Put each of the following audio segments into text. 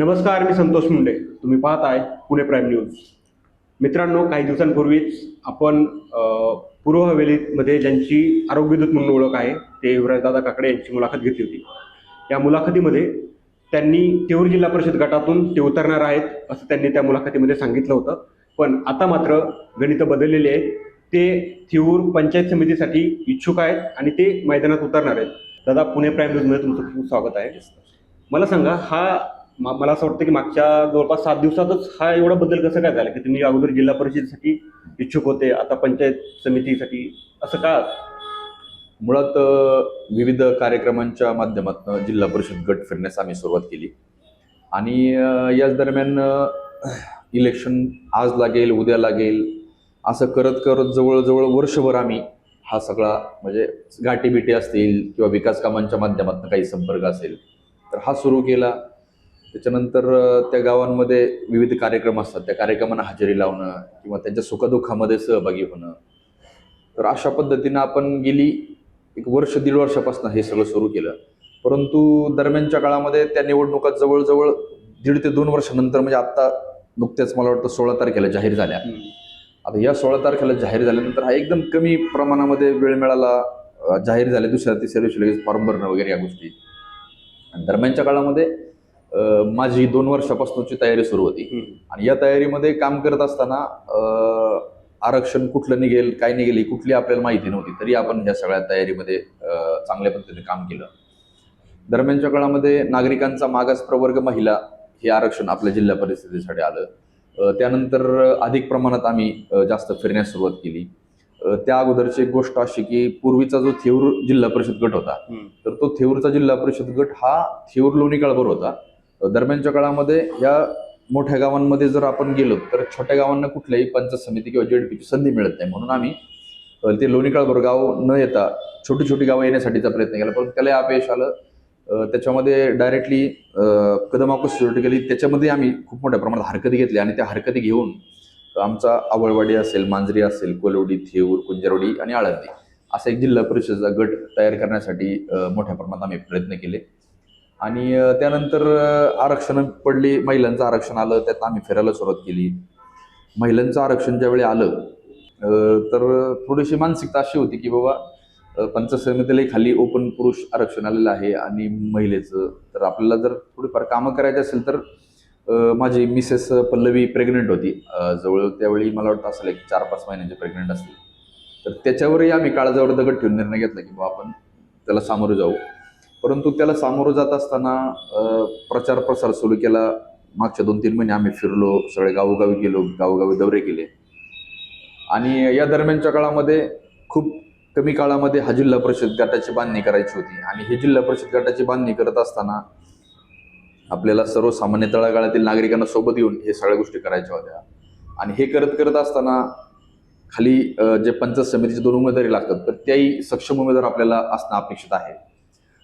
नमस्कार, मी संतोष मुंडे. तुम्ही पाहत आहे पुणे प्राईम न्यूज. मित्रांनो, काही दिवसांपूर्वीच आपण पूर्व हवेलीमध्ये ज्यांची आरोग्यदूत म्हणून ओळख आहे ते युवराजदादा काकडे यांची मुलाखत घेतली होती. या मुलाखतीमध्ये त्यांनी थेऊर जिल्हा परिषद गटातून ते उतरणार आहेत असं त्यांनी त्या मुलाखतीमध्ये सांगितलं होतं. पण आता मात्र गणितं बदललेली आहेत. ते थेऊर पंचायत समितीसाठी इच्छुक आहेत आणि ते मैदानात उतरणार आहेत. दादा, पुणे प्राईम न्यूजमध्ये तुमचं खूप स्वागत आहे. मला सांगा, मला असं वाटतं की मागच्या जवळपास 7 दिवसातच हा एवढा बदल कसं काय झाला की तुम्ही अगोदर जिल्हा परिषदेसाठी इच्छुक होते, आता पंचायत समितीसाठी, असं का? मुळात विविध कार्यक्रमांच्या माध्यमातून जिल्हा परिषद गट फिरण्यास आम्ही सुरुवात केली आणि याच दरम्यान इलेक्शन आज लागेल उद्या लागेल असं करत करत जवळजवळ वर्षभर आम्ही हा सगळा म्हणजे गाठीबिटी असतील किंवा विकास कामांच्या माध्यमातून काही संपर्क असेल तर हा सुरू केला. त्याच्यानंतर त्या गावांमध्ये विविध कार्यक्रम असतात, त्या कार्यक्रमांना हजेरी लावणं किंवा त्यांच्या सुखदुःखामध्ये सहभागी होणं. तर अशा पद्धतीनं आपण गेली एक वर्ष दीड वर्षापासून हे सगळं सुरू केलं. परंतु दरम्यानच्या काळामध्ये त्या निवडणुका जवळजवळ 1.5 ते 2 वर्षानंतर म्हणजे आता नुकत्याच मला वाटतं 16 तारखेला जाहीर झाल्या. आता या 16 तारखेला जाहीर झाल्यानंतर हा एकदम कमी प्रमाणामध्ये वेळ मिळाला. जाहीर झाले दुसऱ्या तिसऱ्या दिवशी लगेच फॉर्म भरणं वगैरे या गोष्टी. दरम्यानच्या काळामध्ये माझी 2 वर्षापासूनची तयारी सुरू होती आणि या तयारीमध्ये काम करत असताना आरक्षण कुठलं निघेल काय निघेल ही कुठली आपल्याला माहिती नव्हती, तरी आपण या सगळ्या तयारीमध्ये चांगल्या पद्धतीने काम केलं. दरम्यानच्या काळामध्ये नागरिकांचा मागास प्रवर्ग महिला हे आरक्षण आपल्या जिल्हा परिषदेसाठी आलं. त्यानंतर अधिक प्रमाणात आम्ही जास्त फिरण्यास सुरुवात केली. त्या अगोदरची एक गोष्ट अशी की पूर्वीचा जो थेऊर जिल्हा परिषद गट होता तर तो थेऊरचा जिल्हा परिषद गट हा थेऊर लोणी काळभोर होता. दरम्यानच्या काळामध्ये या मोठ्या गावांमध्ये जर आपण गेलो तर छोट्या गावांना कुठल्याही पंचायत समिती किंवा जेडपीची संधी मिळत नाही, म्हणून आम्ही ते लोणी काळभोर गाव न येता छोटी छोटी गावं येण्यासाठीचा प्रयत्न केला, पण त्याला अपयश आलं. त्याच्यामध्ये डायरेक्टली कदम ऑफिस सुरू केली, त्याच्यामध्ये आम्ही खूप मोठ्या प्रमाणात हरकती घेतल्या आणि त्या हरकती घेऊन आमचा आवळवाडी असेल, मांजरी असेल, कोलवडी, थेऊर, कुंजरवाडी आणि आळंदी असा एक जिल्हा परिषदेचा गट तयार करण्यासाठी मोठ्या प्रमाणात आम्ही प्रयत्न केले. आणि त्यानंतर आरक्षण पडली, महिलांचं आरक्षण आलं, त्यात आम्ही फिरायला सुरुवात केली. महिलांचं आरक्षण ज्यावेळी आलं तर थोडीशी मानसिकता अशी होती की बाबा पंचायत समितीलाही खाली ओपन पुरुष आरक्षण आलेलं आहे आणि महिलेचं तर आपल्याला जर थोडीफार कामं करायची असेल तर माझी मिसेस पल्लवी प्रेग्नंट होती. जवळ त्यावेळी मला वाटतं असेल एक 4-5 महिन्यांची प्रेग्नंट असते. तर त्याच्यावरही आम्ही काळजावर दगड ठेवून निर्णय घेतला की बाबा आपण त्याला सामोरं जाऊ. परंतु त्याला सामोरं जात असताना प्रचार प्रसार सुरू केला. मागच्या 2-3 महिने आम्ही फिरलो, सगळे गावोगावी गेलो, गावोगावी दौरे केले आणि या दरम्यानच्या काळामध्ये खूप कमी काळामध्ये हा जिल्हा परिषद गटाची बांधणी करायची होती आणि ही जिल्हा परिषद गटाची बांधणी करत असताना आपल्याला सर्वसामान्य तळागाळातील नागरिकांना सोबत घेऊन हे सगळ्या गोष्टी करायच्या होत्या. आणि हे करत करत असताना खाली जे पंचायत समितीचे 2 उमेदवारी लागतात तर त्याही सक्षम उमेदवार आपल्याला असणं अपेक्षित आहे.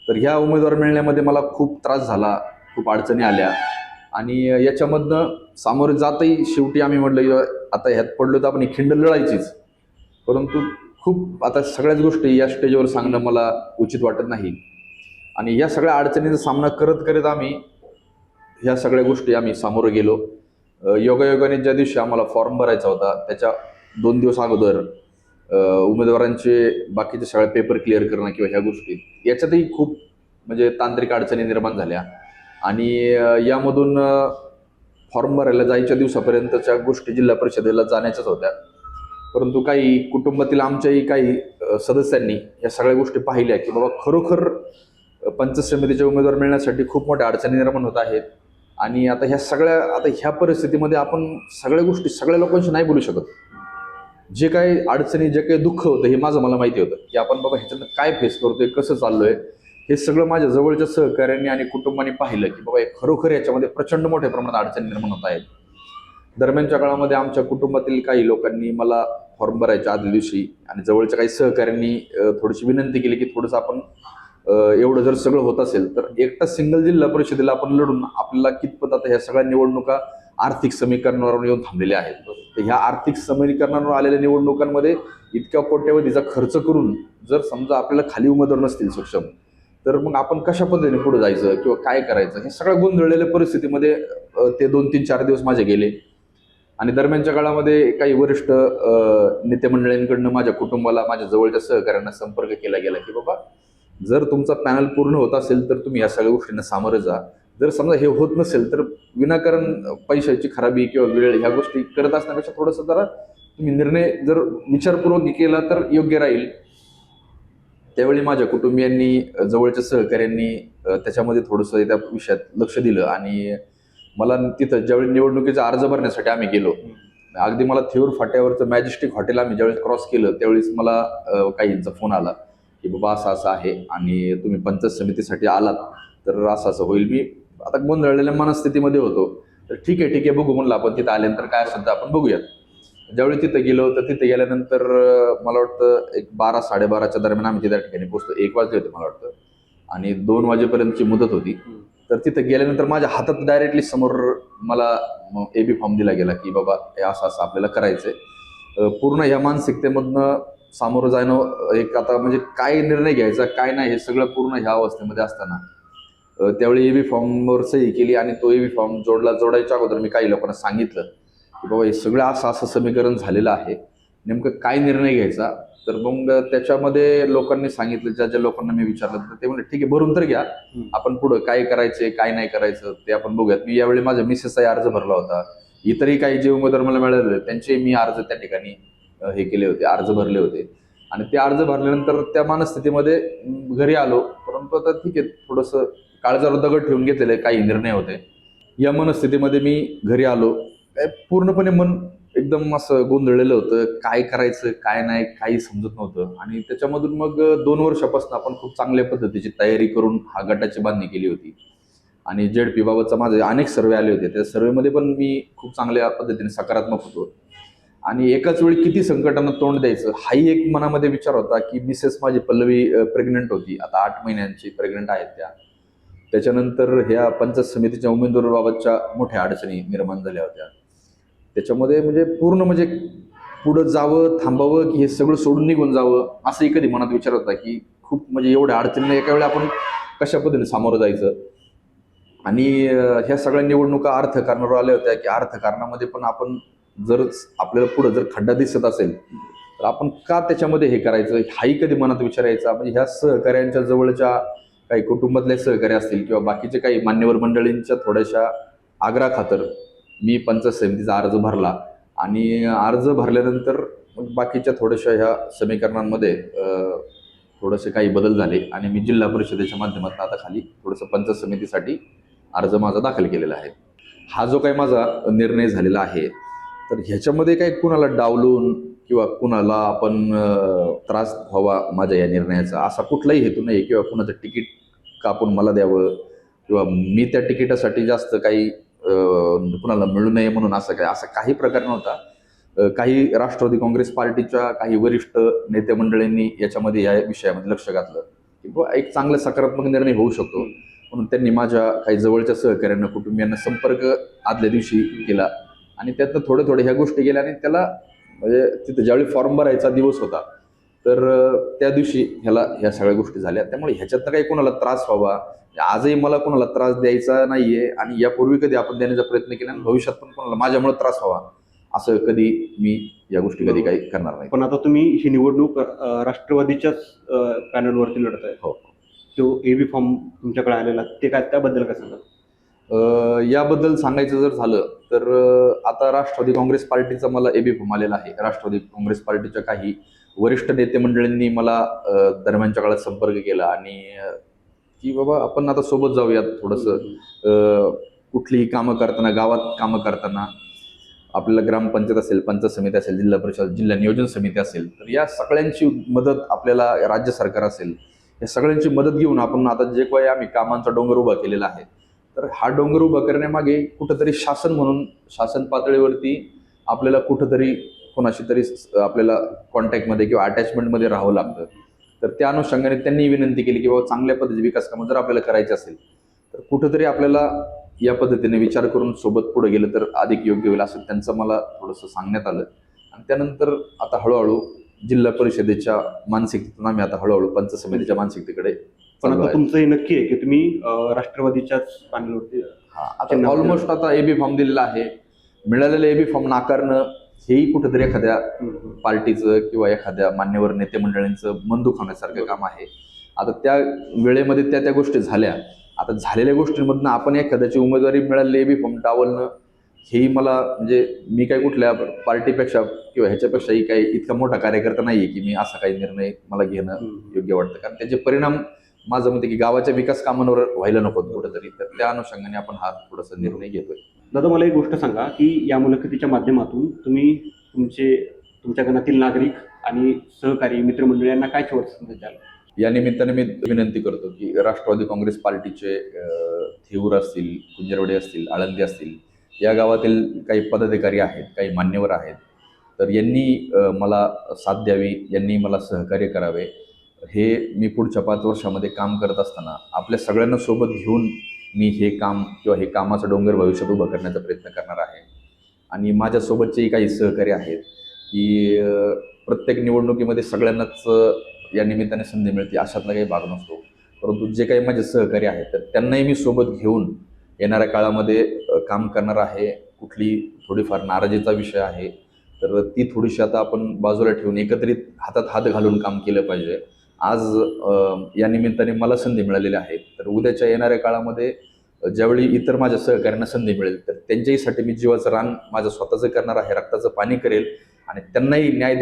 तर ह्या उमेदवार मिळण्यामध्ये मला खूप त्रास झाला, खूप अडचणी आल्या आणि याच्यामधनं सामोरे जातही शेवटी आम्ही म्हटलं आता ह्यात पडलो तर आपण ही खिंड लढायचीच. परंतु खूप आता सगळ्याच गोष्टी या स्टेजवर सांगणं मला उचित वाटत नाही आणि या सगळ्या अडचणींचा सामना करत करत आम्ही ह्या सगळ्या गोष्टी आम्ही सामोरं गेलो. योगायोगाने ज्या दिवशी आम्हाला फॉर्म भरायचा होता त्याच्या 2 दिवस अगोदर उमेदवारांचे बाकीचे सगळे पेपर क्लिअर करणं किंवा ह्या गोष्टी याच्यातही खूप म्हणजे तांत्रिक अडचणी निर्माण झाल्या आणि यामधून फॉर्म भरायला जायच्या दिवसापर्यंतच्या गोष्टी जिल्हा परिषदेला जाण्याच्याच होत्या. परंतु काही कुटुंबातील आमच्याही काही सदस्यांनी या सगळ्या गोष्टी पाहिल्या की बाबा खरोखर पंचायत समितीचे उमेदवार मिळण्यासाठी खूप मोठ्या अडचणी निर्माण होत आहेत आणि आता ह्या परिस्थितीमध्ये आपण सगळ्या गोष्टी सगळ्या लोकांशी नाही बोलू शकत. जे काही अडचणी जे काही दुःख होतं हे मला माहिती होतं की आपण बाबा ह्याच्यातनं काय फेस करतोय, कसं चाललोय, हे सगळं माझ्या जवळच्या सहकार्यांनी आणि कुटुंबाने पाहिलं की बाबा खरोखर याच्यामध्ये प्रचंड मोठ्या प्रमाणात अडचणी निर्माण होत आहेत. दरम्यानच्या काळामध्ये आमच्या कुटुंबातील काही लोकांनी मला फॉर्म भरायच्या आदल्या दिवशी आणि जवळच्या काही सहकार्यांनी थोडीशी विनंती केली की थोडंसं आपण एवढं जर सगळं होत असेल तर एकटा सिंगल जिल्हा परिषदेला आपण लढून आपल्याला कितपत आता ह्या सगळ्या निवडणुका आर्थिक समीकरणावर येऊन थांबलेल्या आहेत. तर ह्या आर्थिक समीकरणावर आलेल्या निवडणुकांमध्ये इतक्या कोट्यवधीचा खर्च करून जर समजा आपल्याला खाली उमेदवार नसतील सक्षम तर मग आपण कशा पद्धतीने पुढे जायचं किंवा काय करायचं हे सगळ्या गोंधळलेल्या परिस्थितीमध्ये ते 2-3-4 दिवस माझे गेले. आणि दरम्यानच्या काळामध्ये काही वरिष्ठ नेते मंडळींकडनं माझ्या कुटुंबाला, माझ्या जवळच्या सहकाऱ्यांना संपर्क केला गेला की बाबा जर तुमचा पॅनल पूर्ण होत असेल तर तुम्ही या सगळ्या गोष्टींना सामोरे जा. जर समजा हे होत नसेल तर विनाकारण पैशाची खराबी किंवा वेळ ह्या गोष्टी करत असण्यापेक्षा थोडंसं जरा तुम्ही निर्णय जर विचारपूर्वक केला तर योग्य राहील. त्यावेळी माझ्या कुटुंबियांनी, जवळच्या सहकाऱ्यांनी त्याच्यामध्ये थोडंसं त्या विषयात लक्ष दिलं आणि मला तिथं ज्यावेळी निवडणुकीचा अर्ज भरण्यासाठी आम्ही गेलो, अगदी मला थेऊर फाट्यावरचं मॅजेस्टिक हॉटेल आम्ही ज्यावेळेस क्रॉस केलं त्यावेळेस मला काहींचा फोन आला की बाबा असं असं आहे आणि तुम्ही पंचायत समितीसाठी आलात तर असं असं होईल. मी आता गोंधळलेल्या मनस्थितीमध्ये होतो. तर ठीक आहे बघू म्हणलं, आपण तिथं आल्यानंतर काय असेल तर आपण बघूयात. ज्यावेळी तिथं गेलो तर तिथे गेल्यानंतर मला वाटतं एक 12-12:30च्या दरम्यान आम्ही त्या ठिकाणी पोहोचलो. 1 वाजले होते मला वाटतं आणि 2 वाजेपर्यंतची मुदत होती. तर तिथं गेल्यानंतर माझ्या हातात डायरेक्टली समोर मला AB फॉर्म दिला गेला की बाबा हे असं असं आपल्याला करायचंय. पूर्ण या मानसिकतेमधनं सामोरं जाणं एक आता म्हणजे काय निर्णय घ्यायचा काय नाही हे सगळं पूर्ण ह्या अवस्थेमध्ये असताना त्यावेळी AB फॉर्मवर सही केली आणि तो AB फॉर्म जोडायच्या अगोदर मी काही लोकांना सांगितलं की बाबा हे सगळं असं असं समीकरण झालेलं आहे, नेमकं काय निर्णय घ्यायचा. तर मग त्याच्यामध्ये लोकांनी सांगितलं, ज्या लोकांना मी विचारलं तर ते म्हणले ठीक आहे भरून तर घ्या, आपण पुढं काय करायचंय काय नाही करायचं ते आपण बघूयात. मी यावेळी माझ्या मिसेसचाही अर्ज भरला होता. इतरही काही जे उमेदवार मला मिळाले त्यांचे मी अर्ज त्या ठिकाणी हे केले होते, अर्ज भरले होते. आणि ते अर्ज भरल्यानंतर त्या मनस्थितीमध्ये घरी आलो. परंतु आता ठीक आहे, थोडंसं काळजावर दगड ठेवून घेतलेले काही निर्णय होते. या मनस्थितीमध्ये मी घरी आलो. पूर्णपणे मन एकदम असं गोंधळलेलं होतं. काय करायचं काय नाही काही समजत नव्हतं. आणि त्याच्यामधून मग 2 वर्षापासून आपण खूप चांगल्या पद्धतीची तयारी करून हा गटाची बांधणी केली होती. आणि ZP बाबतचा माझे अनेक सर्वे आले होते. त्या सर्वेमध्ये पण मी खूप चांगल्या पद्धतीने सकारात्मक होतो. आणि एकाच वेळी किती संकटांना तोंड द्यायचं हाही एक मनामध्ये विचार होता की मिसेस माझी पल्लवी प्रेग्नंट होती, आता 8 महिन्यांची प्रेग्नंट आहेत त्या. त्याच्यानंतर ह्या पंचायत समितीच्या उमेदवाराबाबतच्या मोठ्या अडचणी निर्माण झाल्या होत्या. त्याच्यामध्ये म्हणजे पूर्ण म्हणजे पुढं जावं थांबावं की हे सगळं सोडून निघून जावं असंही कधी मनात विचार होता की खूप म्हणजे एवढ्या अडचणींना एका वेळी आपण कशा पद्धतीने सामोरं जायचं. आणि ह्या सगळ्या निवडणुका अर्थकारणावर आल्या होत्या की अर्थकारणामध्ये पण आपण जर आपल्याला पुढं जर खड्डा दिसत असेल तर आपण का त्याच्यामध्ये हे करायचं हाही कधी मनात विचार यायचा. म्हणजे ह्या सहकाऱ्यांच्या जवळच्या काही कुटुंबातले सहकारी असतील किंवा बाकीचे काही मान्यवर मंडळींच्या थोड्याशा आग्रहाखातर मी पंचायत समितीचा अर्ज भरला. आणि अर्ज भरल्यानंतर मग बाकीच्या थोड्याशा ह्या समीकरणांमध्ये थोडेसे काही बदल झाले आणि मी जिल्हा परिषदेच्या माध्यमातून आता खाली थोडंसं पंचायत समितीसाठी अर्ज माझा दाखल केलेला आहे. हा जो काही माझा निर्णय झालेला आहे तर ह्याच्यामध्ये काही कुणाला डावलून किंवा कुणाला आपण त्रास व्हावा माझ्या या निर्णयाचा असा कुठलाही हेतू नाही किंवा कुणाचं तिकीट कापून मला द्यावं किंवा मी त्या तिकिटासाठी जास्त काही कुणाला मिळू नये म्हणून असा काही प्रकार नव्हता. काही राष्ट्रवादी काँग्रेस पार्टीच्या काही वरिष्ठ नेते मंडळींनी याच्यामध्ये या विषयामध्ये लक्ष घातलं की एक चांगला सकारात्मक निर्णय होऊ शकतो म्हणून त्यांनी माझ्या काही जवळच्या सहकाऱ्यांना कुटुंबियांना संपर्क आदल्या दिवशी केला आणि त्यातनं थोडे ह्या गोष्टी गेल्या. आणि त्याला म्हणजे तिथं ज्यावेळी फॉर्म भरायचा दिवस होता तर त्या दिवशी ह्या सगळ्या गोष्टी झाल्या. त्यामुळे ह्याच्यातनं काही कोणाला त्रास व्हावा, आजही मला कोणाला त्रास द्यायचा नाहीये आणि यापूर्वी कधी आपण देण्याचा प्रयत्न केला आणि भविष्यात पण कोणाला माझ्यामुळे त्रास व्हावा असं कधी मी या गोष्टी कधी काही करणार नाही. पण आता तुम्ही ही निवडणूक राष्ट्रवादीच्याच पॅनलवरती लढत आहे. हो. तो AB फॉर्म तुमच्याकडे आलेला ते काय त्याबद्दल काय सांगा? याबद्दल सांगायचं जर झालं तर आता राष्ट्रवादी काँग्रेस पार्टीचा मला AB फॉर्म आलेला आहे. राष्ट्रवादी काँग्रेस पार्टीच्या काही वरिष्ठ नेते मंडळींनी मला दरम्यानच्या काळात संपर्क केला आणि की बाबा आपण आता सोबत जाऊयात थोडंसं कुठलीही कामं करताना, गावात कामं करताना आपल्याला ग्रामपंचायत असेल, पंचायत समिती असेल, जिल्हा परिषद, जिल्हा नियोजन समिती असेल तर या सगळ्यांची मदत आपल्याला, राज्य सरकार असेल, या सगळ्यांची मदत घेऊन आपण आता जे काही आम्ही कामांचा डोंगर उभा केलेला आहे तर हा डोंगर उभा करण्यामागे कुठंतरी शासन म्हणून शासन पातळीवरती आपल्याला कुठंतरी कोणाशी तरी आपल्याला कॉन्टॅक्टमध्ये किंवा अटॅचमेंटमध्ये राहावं लागतं. तर त्या अनुषंगाने त्यांनी विनंती केली की बाबा चांगल्या पद्धतीचे विकास कामं जर आपल्याला करायचे असेल तर कुठंतरी आपल्याला या पद्धतीने विचार करून सोबत पुढे गेलं तर अधिक योग्य होईल असं त्यांचं मला थोडंसं सांगण्यात आलं. आणि त्यानंतर आता हळूहळू जिल्हा परिषदेच्या मानसिकतेतून आम्ही आता हळूहळू पंचायत समितीच्या मानसिकतेकडे पण चालू आता आहे. तुमचं हे नक्की आहे की तुम्ही राष्ट्रवादीच्याच पॅनलवरती हा, आता ऑलमोस्ट आता एबी फॉर्म दिलेला आहे. मिळालेलं एबी फॉर्म नाकारणं हेही कुठेतरी एखाद्या पार्टीचं किंवा एखाद्या मान्यवर नेते मंडळींचं मन दुखावण्यासारखं काम आहे. आता त्या वेळेमध्ये त्या गोष्टी झाल्या. आता झालेल्या गोष्टींमधनं आपण एखाद्याची उमेदवारी मिळालेली एबी फॉर्म डावलणं हेही मला म्हणजे मी काय कुठल्या पार्टीपेक्षा किंवा ह्याच्यापेक्षाही काही इतका मोठा कार्यकर्ता नाहीये की मी असा काही निर्णय मला घेणं योग्य वाटतं. कारण त्याचे परिणाम माझं म्हणते की गावाच्या विकास कामांवर व्हायला नको कुठेतरी. तर त्या अनुषंगाने आपण हा थोडासा निर्णय घेतोय. दादा मला एक गोष्ट सांगा की या मुलाखतीच्या माध्यमातून तुम्ही तुमच्या गणातील नागरिक आणि सहकारी मित्रमंडळी यांना काय शेवट संदेश द्याल? या निमित्ताने मी विनंती करतो की राष्ट्रवादी काँग्रेस पार्टीचे थेऊर असतील, कुंजरवडे असतील, आळंदी असतील, या गावातील काही पदाधिकारी आहेत, काही मान्यवर आहेत, तर यांनी मला साथ द्यावी, यांनी मला सहकार्य करावे. हे मी पुढच्या 5 वर्षामध्ये काम करत असताना आपल्या सगळ्यांना सोबत घेऊन मी हे काम किंवा हे कामाचं डोंगर भविष्यात उभं करण्याचा प्रयत्न करणार आहे. आणि माझ्यासोबतचेही काही सहकारी आहेत की प्रत्येक निवडणुकीमध्ये सगळ्यांनाच या निमित्ताने संधी मिळते अशातला काही भाग नसतो. परंतु जे काही माझे सहकारी आहेत तर त्यांनाही मी सोबत घेऊन येणाऱ्या काळामध्ये काम करणार आहे. कुठली थोडीफार नाराजीचा विषय आहे तर ती थोडीशी आता आपण बाजूला ठेवून एकत्रित हातात हात घालून काम केलं पाहिजे. आज या निमित्ताने मला संधी मिळालेली आहे, तर उद्याच्या येणाऱ्या काळामध्ये ज्यावेळी इतर माझ्या सहकाऱ्यांना संधी मिळेल तर त्यांच्याहीसाठी मी जीवाचं रान माझं स्वतःचं करणार आहे, रक्ताचं पाणी करेल आणि त्यांनाही न्याय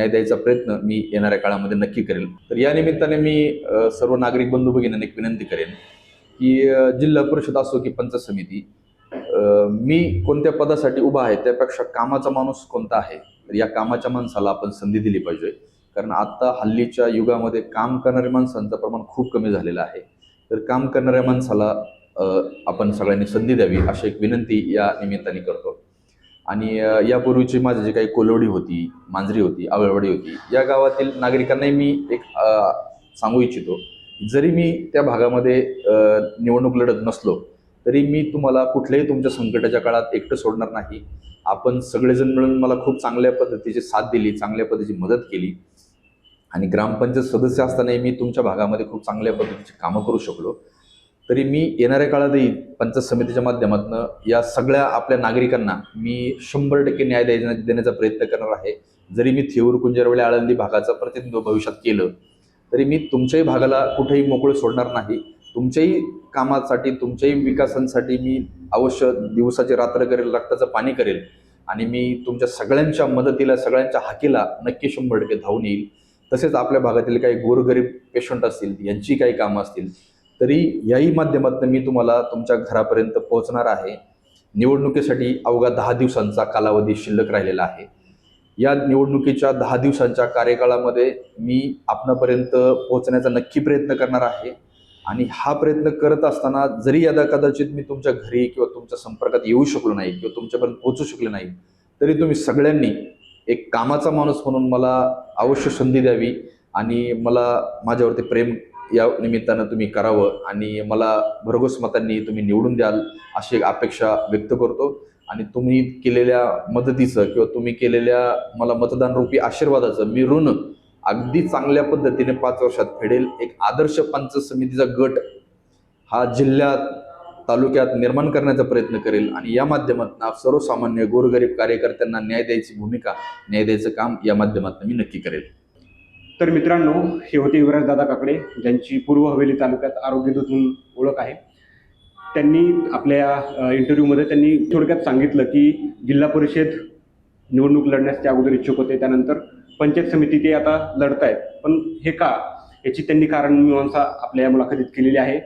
द्यायचा प्रयत्न मी येणाऱ्या काळामध्ये नक्की करेल. तर या निमित्ताने मी सर्व नागरिक बंधू भगिनींना एक विनंती करेन की जिल्हा परिषद असो की पंचायत समिती, मी कोणत्या पदासाठी उभा आहे त्यापेक्षा कामाचा माणूस कोणता आहे तर या कामाच्या माणसाला आपण संधी दिली पाहिजे. कारण आता हल्लीच्या युगामध्ये काम करणाऱ्या माणसांचं प्रमाण खूप कमी झालेलं आहे. तर काम करणाऱ्या माणसाला आपण सगळ्यांनी संधी द्यावी अशी एक विनंती या निमित्ताने करतो. आणि यापूर्वीची माझी जी काही कोलवडी होती, मांजरी होती, आवळवाडी होती, या गावातील नागरिकांनाही मी एक सांगू इच्छितो, जरी मी त्या भागामध्ये निवडणूक लढत नसलो तरी मी तुम्हाला कुठल्याही तुमच्या संकटाच्या काळात एकटं सोडणार नाही. आपण सगळेजण मिळून मला खूप चांगल्या पद्धतीची साथ दिली, चांगल्या पद्धतीची मदत केली आणि ग्रामपंचायत सदस्य असतानाही मी तुमच्या भागामध्ये खूप चांगल्या पद्धतीची कामं करू शकलो. तरी मी येणाऱ्या काळातही पंचायत समितीच्या माध्यमातून या सगळ्या आपल्या नागरिकांना मी 100% न्याय देण्याचा प्रयत्न करणार आहे. जरी मी थेऊर, कुंजरवडे, आळंदी भागाचं प्रतिनिधित्व भविष्यात केलं तरी मी तुमच्याही भागाला कुठेही मोकळं सोडणार नाही. तुमच्याही कामासाठी, तुमच्याही विकासांसाठी मी अवश्य दिवसाची रात्र करेल, रक्ताचं पाणी करेल आणि मी तुमच्या सगळ्यांच्या मदतीला, सगळ्यांच्या हाकेला नक्की 100% धावून येईल. तसेच आपल्या भागातील काही गोरगरीब पेशंट असतील, यांची काही कामं असतील तरी याही माध्यमातून मी तुम्हाला तुमच्या घरापर्यंत पोहोचणार आहे. निवडणुकीसाठी अवघा 10 दिवसांचा कालावधी शिल्लक राहिलेला आहे. या निवडणुकीच्या 10 दिवसांच्या कार्यकाळामध्ये मी आपणापर्यंत पोहोचण्याचा नक्की प्रयत्न करणार आहे. आणि हा प्रयत्न करत असताना जरी यदा कदाचित मी तुमच्या घरी किंवा तुमच्या संपर्कात येऊ शकलो नाही किंवा तुमच्यापर्यंत पोहोचू शकले नाही तरी तुम्ही सगळ्यांनी एक कामाचा माणूस म्हणून मला अवश्य संधी द्यावी आणि मला माझ्यावरती प्रेम या निमित्तानं तुम्ही करावं आणि मला भरघोस मतांनी तुम्ही निवडून द्याल अशी एक अपेक्षा व्यक्त करतो. आणि तुम्ही केलेल्या मदतीचं किंवा तुम्ही केलेल्या मला मतदानरूपी आशीर्वादाचं मी ऋण अगदी चांगल्या पद्धतीने 5 वर्षात फेडेल. एक आदर्श पंचायत समितीचा गट हा जिल्ह्यात, तालुक्यात निर्माण करण्याचा प्रयत्न करेल आणि या माध्यमातून सर्वसामान्य गोरगरीब कार्यकर्त्यांना न्याय द्यायचं काम या माध्यमातून मी नक्की करेल. तर मित्रांनो, हे होते युवराजदादा काकडे, ज्यांची पूर्व हवेली तालुक्यात आरोग्यदूत म्हणून ओळख आहे. त्यांनी आपल्या इंटरव्ह्यूमध्ये त्यांनी थोडक्यात सांगितलं की जिल्हा परिषद निवडणूक लढण्यास ते अगोदर इच्छुक होते, त्यानंतर पंचायत समिती ते आता लढतायत. पण हे का, याची त्यांनी कारण मीमांसा आपल्या या मुलाखतीत केलेली आहे.